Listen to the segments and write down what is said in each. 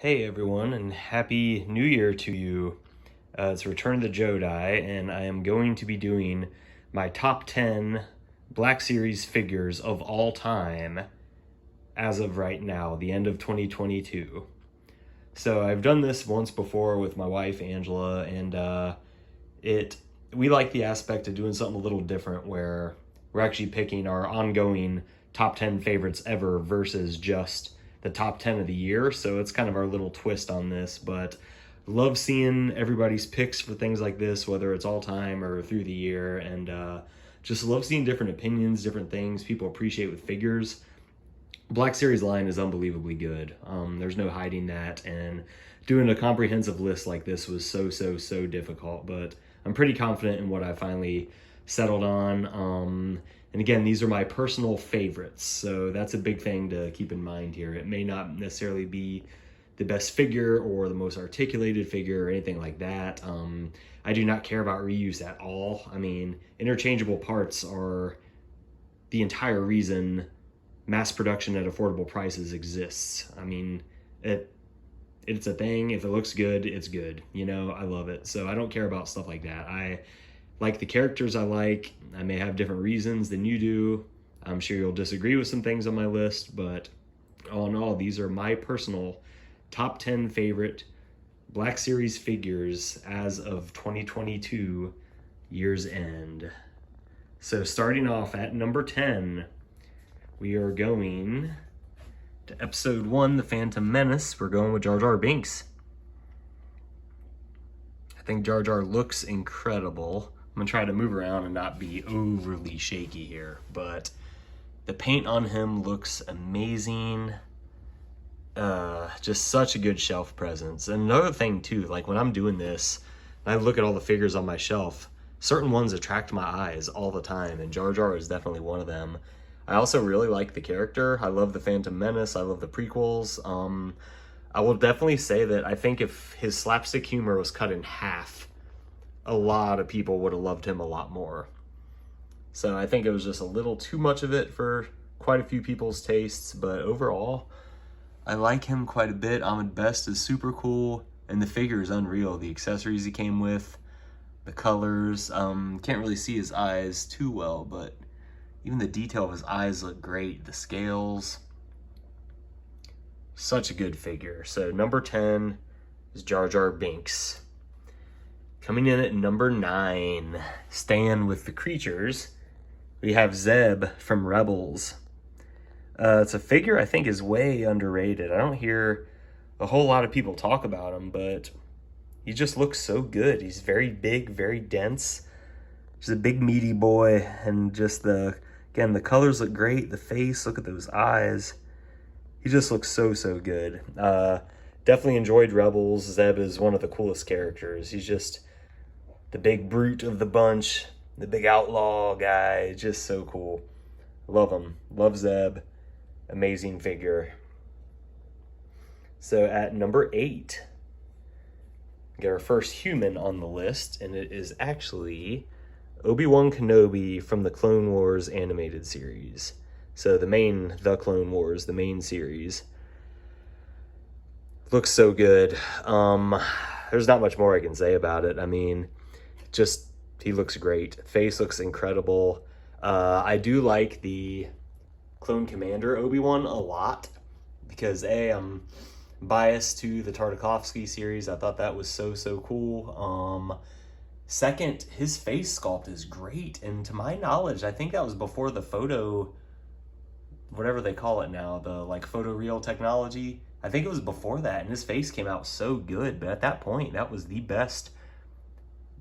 Hey everyone, and Happy New Year to you. It's Return of the Jedi, and I am going to be doing my top 10 Black Series figures of all time as of right now, the end of 2022. So I've done this once before with my wife Angela, and we like the aspect of doing something a little different where we're actually picking our ongoing top 10 favorites ever versus just the top 10 of the year. So it's kind of our little twist on this, but love seeing everybody's picks for things like this, whether it's all time or through the year, and just love seeing different opinions, different things people appreciate with figures. Black Series line is unbelievably good. There's no hiding that, and doing a comprehensive list like this was so difficult, but I'm pretty confident in what I finally settled on. And again, these are my personal favorites, so that's a big thing to keep in mind here. It may not necessarily be the best figure or the most articulated figure or anything like that. I do not care about reuse at all. I mean, interchangeable parts are the entire reason mass production at affordable prices exists. I mean, it's a thing. If it looks good, it's good. You know, I love it. So I don't care about stuff like that. I like the characters I like. I may have different reasons than you do. I'm sure you'll disagree with some things on my list, but all in all, these are my personal top 10 favorite Black Series figures as of 2022 year's end. So starting off at number 10, we are going to episode 1, The Phantom Menace. We're going with Jar Jar Binks. I think Jar Jar looks incredible. I'm gonna try to move around and not be overly shaky here, but the paint on him looks amazing. Just such a good shelf presence. And another thing too, like when I'm doing this, I look at all the figures on my shelf, certain ones attract my eyes all the time, and Jar Jar is definitely one of them. I also really like the character. I love the Phantom Menace. I love the prequels. I will definitely say that I think if his slapstick humor was cut in half, a lot of people would have loved him a lot more. So I think it was just a little too much of it for quite a few people's tastes, but overall, I like him quite a bit. Ahmed Best is super cool, and the figure is unreal. The accessories he came with, the colors, can't really see his eyes too well, but even the detail of his eyes look great. The scales, such a good figure. So number 10 is Jar Jar Binks. Coming in at number 9, staying with the creatures, we have Zeb from Rebels. It's a figure I think is way underrated. I don't hear a whole lot of people talk about him, but he just looks so good. He's very big, very dense. He's a big meaty boy, and just again, the colors look great. The face, look at those eyes. He just looks so good. Definitely enjoyed Rebels. Zeb is one of the coolest characters. He's just the big brute of the bunch, the big outlaw guy. Just so cool. Love him. Love Zeb. Amazing figure. So at number 8, we get our first human on the list, and it is actually Obi-Wan Kenobi from the Clone Wars animated series. So the Clone Wars, the main series. Looks so good. There's not much more I can say about it. I mean, just, he looks great. Face looks incredible. I do like the Clone Commander Obi-Wan a lot because I'm biased to the Tartakovsky series. I thought that was so cool. Second, his face sculpt is great, and to my knowledge, I think that was before the photo, whatever they call it now, the like photoreal technology. I think it was before that, and his face came out so good, but at that point, that was the best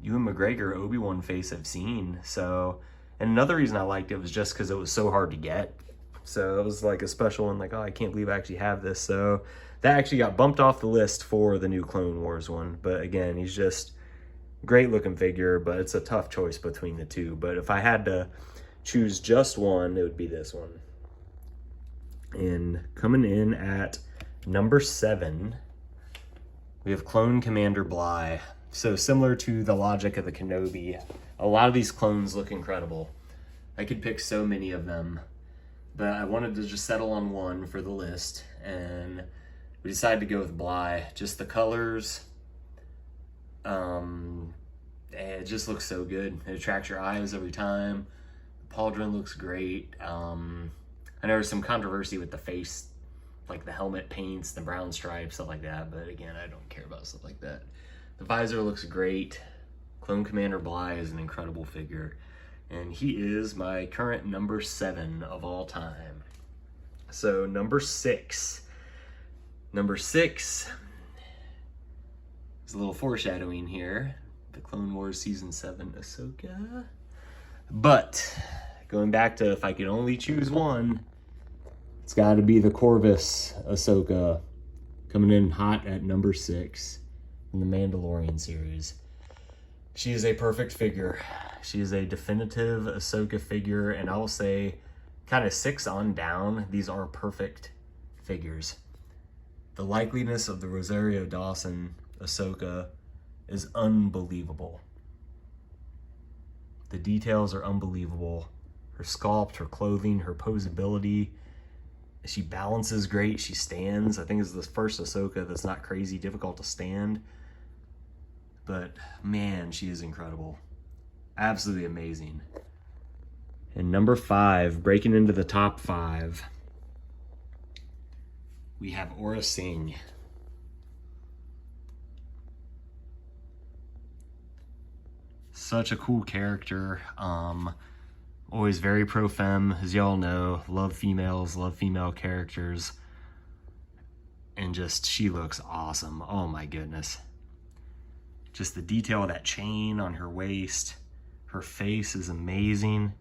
Ewan McGregor Obi-Wan face I've seen. So, and another reason I liked it was just because it was so hard to get. So it was like a special one, like, oh, I can't believe I actually have this. So that actually got bumped off the list for the new Clone Wars one. But again, he's just great looking figure, but it's a tough choice between the two. But if I had to choose just one, it would be this one. And coming in at number 7, we have Clone Commander Bly. So similar to the logic of the Kenobi, a lot of these clones look incredible. I could pick so many of them, but I wanted to just settle on one for the list, and we decided to go with Bly. Just the colors, it just looks so good. It attracts your eyes every time. The pauldron looks great. I know there's some controversy with the face, like the helmet paints, the brown stripes, stuff like that, but again, I don't care about stuff like that. The visor looks great. Clone Commander Bly is an incredible figure, and he is my current number 7 of all time. So number 6. Number 6 is a little foreshadowing here. The Clone Wars Season 7 Ahsoka. But going back to if I could only choose one, it's got to be the Corvus Ahsoka, coming in hot at number 6 in the Mandalorian series. She is a perfect figure. She is a definitive Ahsoka figure, and I will say kind of 6 on down, these are perfect figures. The likeliness of the Rosario Dawson Ahsoka is unbelievable. The details are unbelievable. Her sculpt, her clothing, her posability. She balances great. She stands. I think it's the first Ahsoka that's not crazy difficult to stand. But man, she is incredible. Absolutely amazing. And number 5, breaking into the top 5, we have Aurra Sing. Such a cool character. Always very pro-femme, as y'all know. Love females, love female characters. And just, she looks awesome. Oh my goodness. Just the detail of that chain on her waist. Her face is amazing.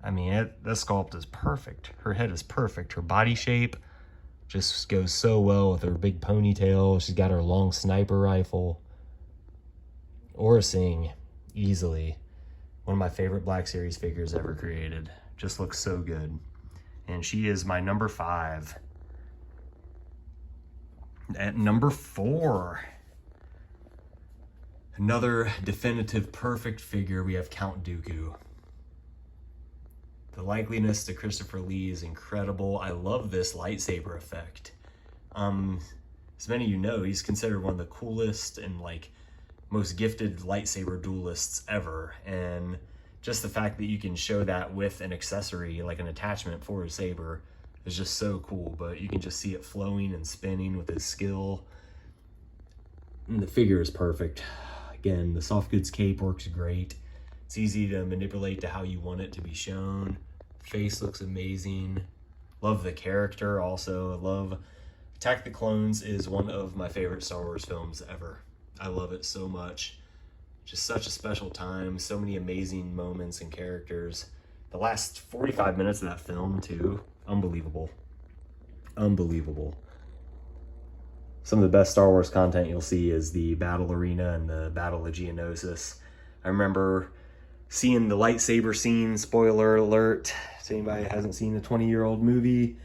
I mean, the sculpt is perfect. Her head is perfect. Her body shape just goes so well with her big ponytail. She's got her long sniper rifle. Aurra Sing, easily one of my favorite Black Series figures ever created. Just looks so good. And she is my number 5. At number 4, another definitive perfect figure, we have Count Dooku. The likeliness to Christopher Lee is incredible. I love this lightsaber effect. As many of you know, he's considered one of the coolest and most gifted lightsaber duelists ever. And just the fact that you can show that with an accessory, like an attachment for his saber, is just so cool. But you can just see it flowing and spinning with his skill. And the figure is perfect. Again, the soft goods cape works great. It's easy to manipulate to how you want it to be shown. Face looks amazing. Love the character also. I love Attack of the Clones is one of my favorite Star Wars films ever. I love it so much. Just such a special time. So many amazing moments and characters. The last 45 minutes of that film too. Unbelievable. Unbelievable. Some of the best Star Wars content you'll see is the battle arena and the Battle of Geonosis. I remember seeing the lightsaber scene, spoiler alert, to anybody that hasn't seen the 20-year-old movie,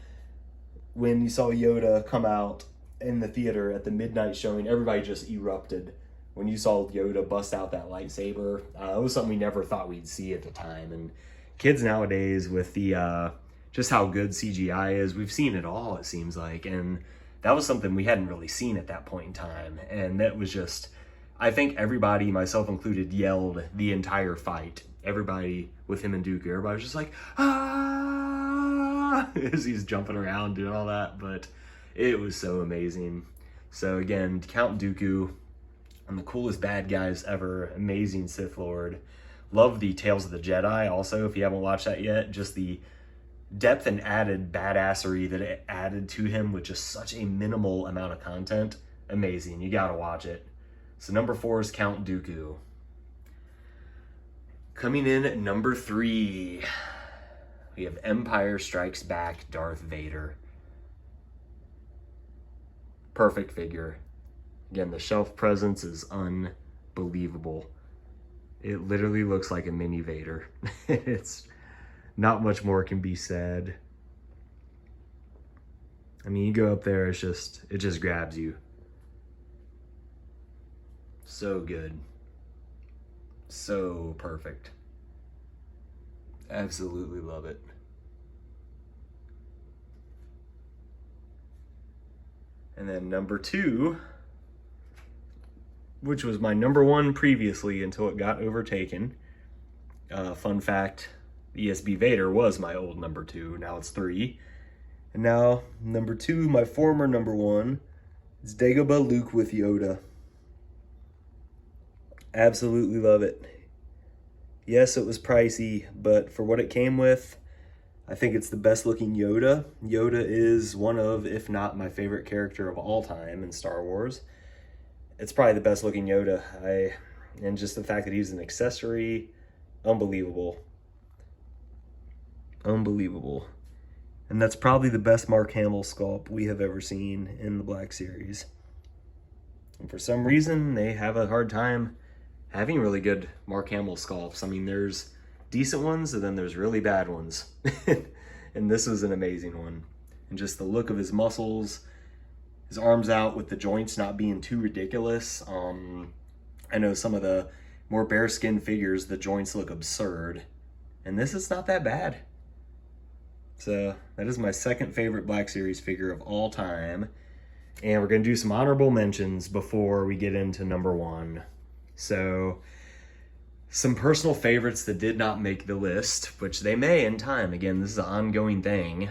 when you saw Yoda come out in the theater at the midnight showing, everybody just erupted when you saw Yoda bust out that lightsaber. It was something we never thought we'd see at the time. And kids nowadays, with the just how good CGI is, we've seen it all, it seems like. And that was something we hadn't really seen at that point in time. And that was just, I think everybody, myself included, yelled the entire fight. Everybody with him and Dooku, everybody was just like, ah, as he's jumping around doing all that. But it was so amazing. So again, Count Dooku, one of the coolest bad guys ever. Amazing Sith Lord. Love the Tales of the Jedi also, if you haven't watched that yet. Just the depth and added badassery that it added to him with just such a minimal amount of content. Amazing. You gotta watch it. So number 4 is Count Dooku. Coming in at number 3, we have Empire Strikes Back Darth Vader. Perfect figure. Again, the shelf presence is unbelievable. It literally looks like a mini Vader. It's not much more can be said. I mean, you go up there, it just grabs you. So good. So perfect. Absolutely love it. And then number 2, which was my number 1 previously until it got overtaken. Fun fact, ESB Vader was my old number 2, now it's 3. And now, number 2, my former number 1, is Dagobah Luke with Yoda. Absolutely love it. Yes, it was pricey, but for what it came with, I think it's the best looking Yoda. Yoda is one of, if not my favorite character of all time in Star Wars. It's probably the best looking Yoda. And just the fact that he's an accessory, unbelievable. Unbelievable. And that's probably the best Mark Hamill sculpt we have ever seen in the Black Series. And for some reason, they have a hard time having really good Mark Hamill sculpts. I mean, there's decent ones, and then there's really bad ones. And this was an amazing one. And just the look of his muscles, his arms out with the joints not being too ridiculous. I know some of the more bare-skinned figures, the joints look absurd. And this is not that bad. So that is my second favorite Black Series figure of all time. And we're going to do some honorable mentions before we get into number 1. So some personal favorites that did not make the list, which they may in time. Again, this is an ongoing thing.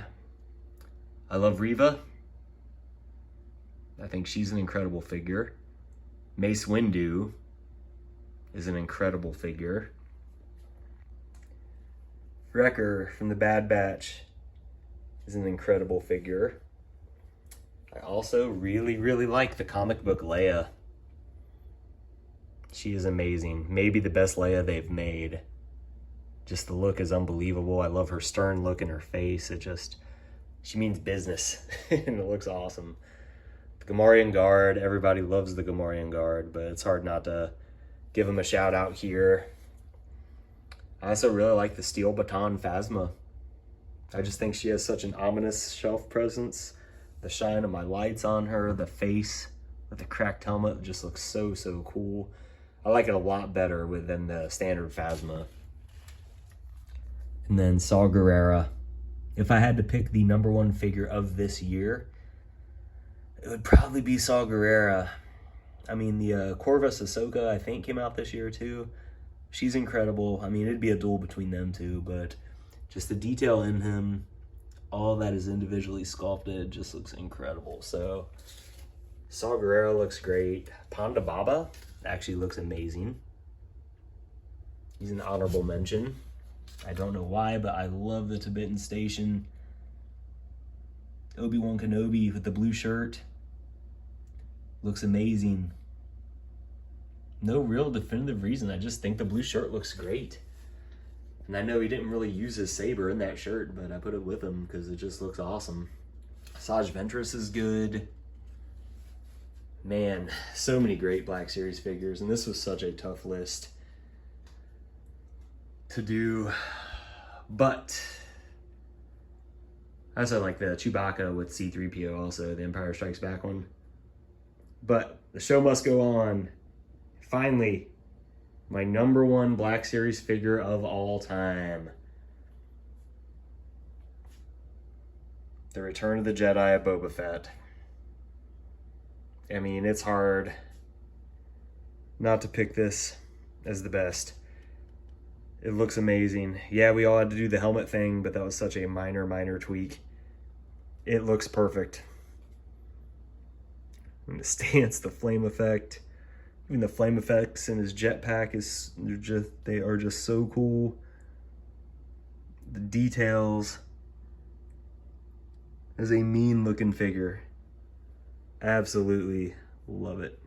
I love Reva. I think she's an incredible figure. Mace Windu is an incredible figure. Wrecker from the Bad Batch is an incredible figure. I also really, really like the comic book Leia. She is amazing. Maybe the best Leia they've made. Just the look is unbelievable. I love her stern look in her face. She means business. And it looks awesome. The Gamorrean Guard, everybody loves the Gamorrean Guard, but it's hard not to give them a shout out here. I also really like the Steel Baton Phasma. I just think she has such an ominous shelf presence. The shine of my lights on her, the face with the cracked helmet just looks so, so cool. I like it a lot better than the standard Phasma. And then Saw Gerrera. If I had to pick the number 1 figure of this year, it would probably be Saw Gerrera. I mean, the Corvus Ahsoka, I think, came out this year too. She's incredible. I mean, it'd be a duel between them two, but just the detail in him, all that is individually sculpted, just looks incredible. So Saw Gerrera looks great. Ponda Baba actually looks amazing. He's an honorable mention. I don't know why, but I love the Tibetan Station. Obi-Wan Kenobi with the blue shirt. Looks amazing. No real definitive reason. I just think the blue shirt looks great. And I know he didn't really use his saber in that shirt, but I put it with him because it just looks awesome. Asajj Ventress is good. Man, so many great Black Series figures, and this was such a tough list to do. But I also like the Chewbacca with C-3PO also, the Empire Strikes Back one. But the show must go on. Finally, my number 1 Black Series figure of all time. The Return of the Jedi of Boba Fett. I mean, it's hard not to pick this as the best. It looks amazing. Yeah, we all had to do the helmet thing, but that was such a minor tweak. It looks perfect. And the stance, the flame effect, even the flame effects in his jetpack they are just so cool. The details. Is a mean looking figure. Absolutely love it.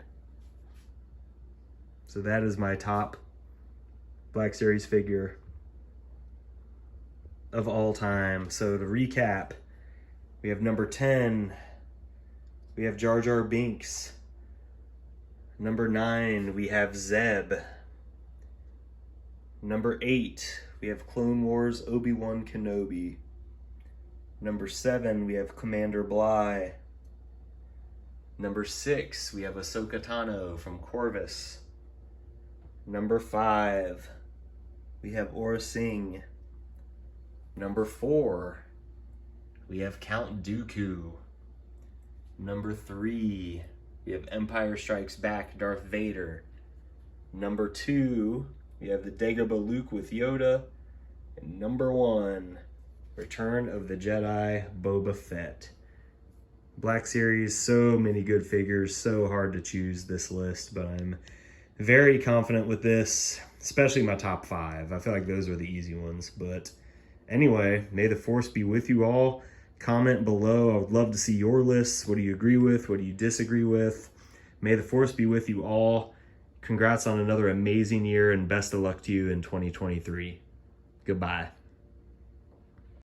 So that is my top Black Series figure of all time. So to recap, we have number 10, we have Jar Jar Binks. Number 9, we have Zeb. Number 8, we have Clone Wars Obi-Wan Kenobi. Number 7, we have Commander Bly. Number 6, we have Ahsoka Tano from Corvus. Number 5, we have Aurra Sing. Number 4, we have Count Dooku. Number 3, we have Empire Strikes Back Darth Vader. Number 2, we have the Dagobah Luke with Yoda. And number 1, Return of the Jedi Boba Fett. Black Series, so many good figures, so hard to choose this list, but I'm very confident with this, especially my top 5. I feel like those are the easy ones, but anyway, may the Force be with you all. Comment below. I would love to see your lists. What do you agree with? What do you disagree with? May the Force be with you all. Congrats on another amazing year and best of luck to you in 2023. Goodbye.